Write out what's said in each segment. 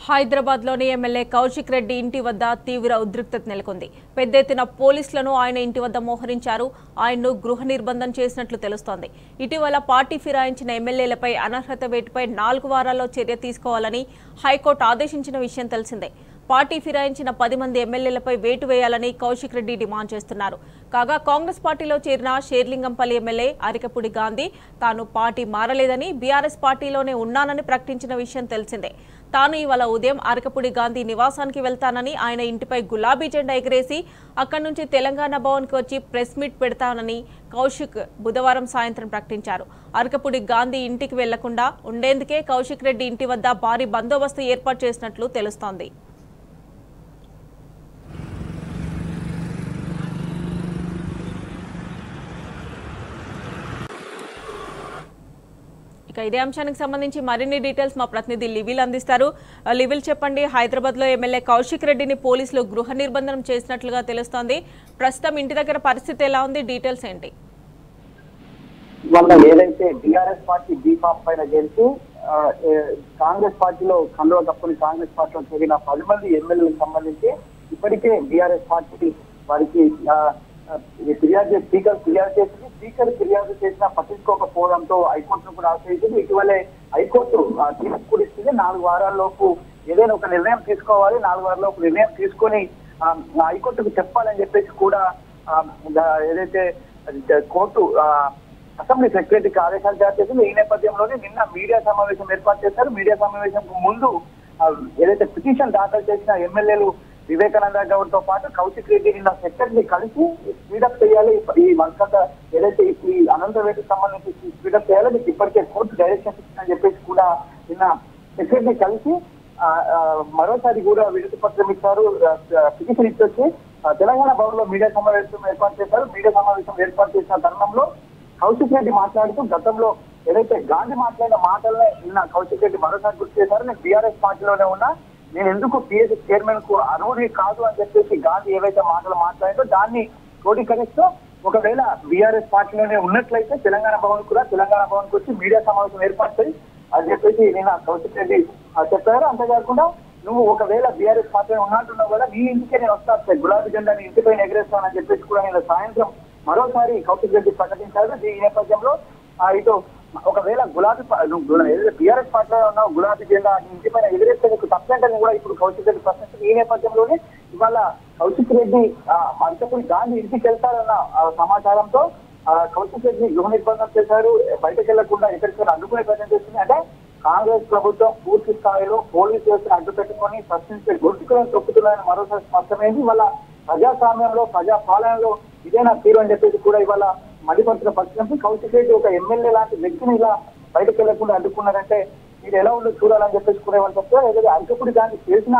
హైదరాబాద్లోని ఎమ్మెల్యే కౌశిక్ రెడ్డి ఇంటి వద్ద తీవ్ర ఉద్రిక్తత నెలకొంది. పెద్ద ఎత్తున పోలీసులను ఆయన ఇంటి వద్ద మోహరించారు. ఆయన్ను గృహ నిర్బంధం చేసినట్లు తెలుస్తోంది. ఇటీవల పార్టీ ఫిరాయించిన ఎమ్మెల్యేలపై అనర్హత వేటుపై 4 వారాల్లో చర్య తీసుకోవాలని హైకోర్టు ఆదేశించిన విషయం తెలిసిందే. పార్టీ ఫిరాయించిన 10 మంది ఎమ్మెల్యేలపై వేటు వేయాలని కౌశిక్ రెడ్డి డిమాండ్ చేస్తున్నారు. కాగా కాంగ్రెస్ పార్టీలో చేరిన షేర్లింగంపల్లి ఎమ్మెల్యే అరికపుడి గాంధీ తాను పార్టీ మారలేదని, బీఆర్ఎస్ పార్టీలోనే ఉన్నానని ప్రకటించిన విషయం తెలిసిందే. తాను ఇవాళ ఉదయం అరికపుడి గాంధీ నివాసానికి వెళ్తానని, ఆయన ఇంటిపై గులాబీ జెండా ఎగరేసి అక్కడి నుంచి తెలంగాణ భవన్కి వచ్చి ప్రెస్ మీట్ పెడతానని కౌశిక్ బుధవారం సాయంత్రం ప్రకటించారు. అరికపుడి గాంధీ ఇంటికి వెళ్లకుండా ఉండేందుకే కౌశిక్ రెడ్డి ఇంటి వద్ద భారీ బందోబస్తు ఏర్పాటు చేసినట్లు తెలుస్తోంది. ఇదే అంశానికి సంబంధించి మరిన్ని డీటెయిల్స్ మా ప్రతినిధి లివిల్ అందిస్తారు. లివిల్ చెప్పండి, హైదరాబాద్ లో ఎమ్మెల్యే కౌశిక్ రెడ్డిని పోలీసులు గృహ నిర్బంధనం చేసినట్లుగా తెలుస్తోంది. ప్రస్తుతం ఇంటి దగ్గర పరిస్థితి ఎలా ఉంది? డీటెయిల్స్ ఏంటి? వాళ్ళ ఏదైతే బీఆర్ఎస్ పార్టీ బీఫామ్ పైన చేసి కాంగ్రెస్ పార్టీలో కండువ కప్పుని కాంగ్రెస్ పార్టీలో చేరిన 10 మంది ఎమ్మెల్యేలకు సంబంధించి ఇప్పటికే బీఆర్ఎస్ పార్టీ వారికి ఫిర్యాదు చేసింది. స్పీకర్ ఫిర్యాదు చేసినా పట్టించుకోకపోవడంతో హైకోర్టును కూడా ఆశ్రయించింది. ఇటీవలే హైకోర్టు తీర్పు కూడా ఇస్తుంది. 4 వారాల్లోపు ఏదైనా ఒక నిర్ణయం తీసుకోవాలి, 4 వారాల్లోపు నిర్ణయం తీసుకొని హైకోర్టుకు చెప్పాలని చెప్పేసి కూడా ఏదైతే కోర్టు అసెంబ్లీ సెక్రటరీకి ఆదేశాలు జారీ చేసింది. ఈ నేపథ్యంలోనే నిన్న మీడియా సమావేశం ఏర్పాటు చేశారు. మీడియా సమావేశం ముందు ఏదైతే పిటిషన్ దాఖలు చేసిన ఎమ్మెల్యేలు వివేకానంద గౌడ్ తో పాటు కౌశిక్ రెడ్డి నిన్న సెక్రటరీ కలిసి స్పీడప్ చేయాలి, ఈ వర్క్ ఏదైతే ఈ అనంత వేటకు సంబంధించి స్పీడప్ చేయాలి, మీకు ఇప్పటికే కోర్టు డైరెక్షన్ ఇచ్చిందని చెప్పేసి కూడా నిన్న సెక్రటరీ కలిసి మరోసారి కూడా వినతి పత్రం ఇచ్చారు. పిటిషన్ ఇచ్చొచ్చి తెలంగాణ భవన్ లో మీడియా సమావేశం ఏర్పాటు చేశారు. మీడియా సమావేశం ఏర్పాటు చేసిన తరుణంలో కౌశిక్ రెడ్డి మాట్లాడుతూ గతంలో ఏదైతే గాంధీ మాట్లాడిన మాటలనే నిన్న కౌశిక్ రెడ్డి మరోసారి గుర్తు చేశారు. నేను బీఆర్ఎస్ పార్టీలోనే ఉన్నా, నేను ఎందుకు పిఎస్సీ చైర్మన్ కు అర్హుడి కాదు అని చెప్పేసి గాంధీ ఏవైతే మాటలు మాట్లాడిందో దాన్ని క్రోడీకరిస్తూ ఒకవేళ బీఆర్ఎస్ పార్టీలోనే ఉన్నట్లయితే తెలంగాణ భవన్ కు వచ్చి మీడియా సమావేశం ఏర్పాటు అని చెప్పేసి నిన్న కౌశిక్ రెడ్డి చెప్పారు. అంతేకాకుండా నువ్వు ఒకవేళ బీఆర్ఎస్ పార్టీలో ఉన్నట్టున్నావు కదా, నీ ఇంటికే నేను వస్తాను, గులాబీ జెండాని ఇంటిపైన ఎగరేస్తానని చెప్పేసి కూడా నేను సాయంత్రం మరోసారి కౌశిక్ రెడ్డి ప్రకటించారు. ఈ నేపథ్యంలో ఇటు ఒకవేళ బీఆర్ఎస్ పార్టీలో ఉన్న గులాబీ జెండా ఇంటి పైన ఎదురేస్తే నీకు తప్పేంటని కూడా ఇప్పుడు కౌశిక్ రెడ్డి ప్రశ్నించారు. ఈ నేపథ్యంలోనే ఇవాళ కౌశిక్ రెడ్డి అరికపుడి గాంధీ ఇంటికి వెళ్తారన్న సమాచారంతో కౌశిక్ రెడ్డి గృహ నిర్బంధం చేశారు. బయటకు వెళ్లకుండా ఎక్కడికైనా అడ్డుకునే ప్రయత్నం చేస్తుంది. అంటే కాంగ్రెస్ ప్రభుత్వం పూర్తి స్థాయిలో పోలీసు వ్యవస్థను అడ్డు పెట్టుకొని ప్రశ్నించే గొంతుకులను తొక్కుతున్నాయని మరోసారి స్పష్టమైంది. ఇవాళ ప్రజాస్వామ్యంలో ప్రజాపాలనలో ఇదేనా తీరు అని చెప్పేసి కూడా ఇవాళ మండిపడుతున్న పరిస్థితి. కౌశిక్ రెడ్డి ఒక ఎమ్మెల్యే లాంటి వ్యక్తిని ఇలా బయటకు వెళ్లకుండా అడ్డుకున్నారంటే మీరు ఎలా ఉందో చూడాలని చెప్పేసి కూడా ఇవాళ చెప్తారు. ఏదైతే అరికపుడి గాంధీ చేసిన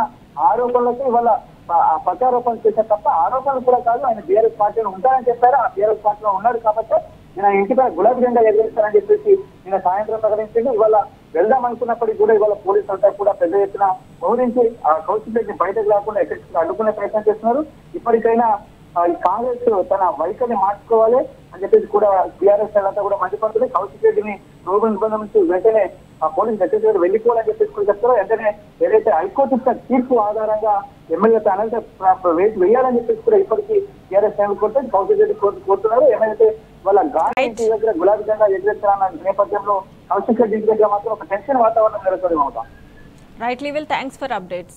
ఆరోపణలకి ఇవాళ ప్రత్యారోపణలు చేశారు తప్ప ఆరోపణలు కూడా కాదు. ఆయన బీఆర్ఎస్ పార్టీలో ఉంటారని చెప్పారు. ఆ బీఆర్ఎస్ పార్టీలో ఉన్నారు కాబట్టి నేను ఇంటిపై గులాబీ జెండా ఎగరేస్తానని చెప్పేసి నిన్న సాయంత్రం ప్రకటించింది. ఇవాళ వెళ్దాం అనుకున్నప్పటికీ కూడా ఇవాళ పోలీసులంతా కూడా పెద్ద ఎత్తున మోహరించి కౌశిక్ రెడ్డిని బయటకు రాకుండా ఎక్కడికి అడ్డుకునే ప్రయత్నం చేస్తున్నారు. ఇప్పటికైనా కాంగ్రెస్ తన వైఖరిని మార్చుకోవాలి అని చెప్పేసి కూడా టీఆర్ఎస్ అంతా కూడా మండిపడుతుంది. కౌశిక్ రెడ్డిని గృహ నిర్బంధం నుంచి వెంటనే పోలీసు సెక్రటరీ వెళ్ళిపోవాలని చెప్పేసి కూడా చెప్తారు. వెంటనే ఏదైతే హైకోర్టు ఇచ్చిన తీర్పు ఆధారంగా ఎమ్మెల్యేతో అనంత వేటు వేయాలని చెప్పేసి కూడా ఇప్పటికీ టీఆర్ఎస్ కోరుతుంది. కౌశిక్ రెడ్డి కోరుతున్నారు. ఏమైతే వాళ్ళ గాంధీ దగ్గర గులాబీ జెండా ఎదురెత్తారన్న నేపథ్యంలో కౌశిక్ రెడ్డి దగ్గర మాత్రం ఒక టెన్షన్ వాతావరణం నెలకొంది. రైట్ లివిల్, థ్యాంక్స్ ఫర్ అప్డేట్స్.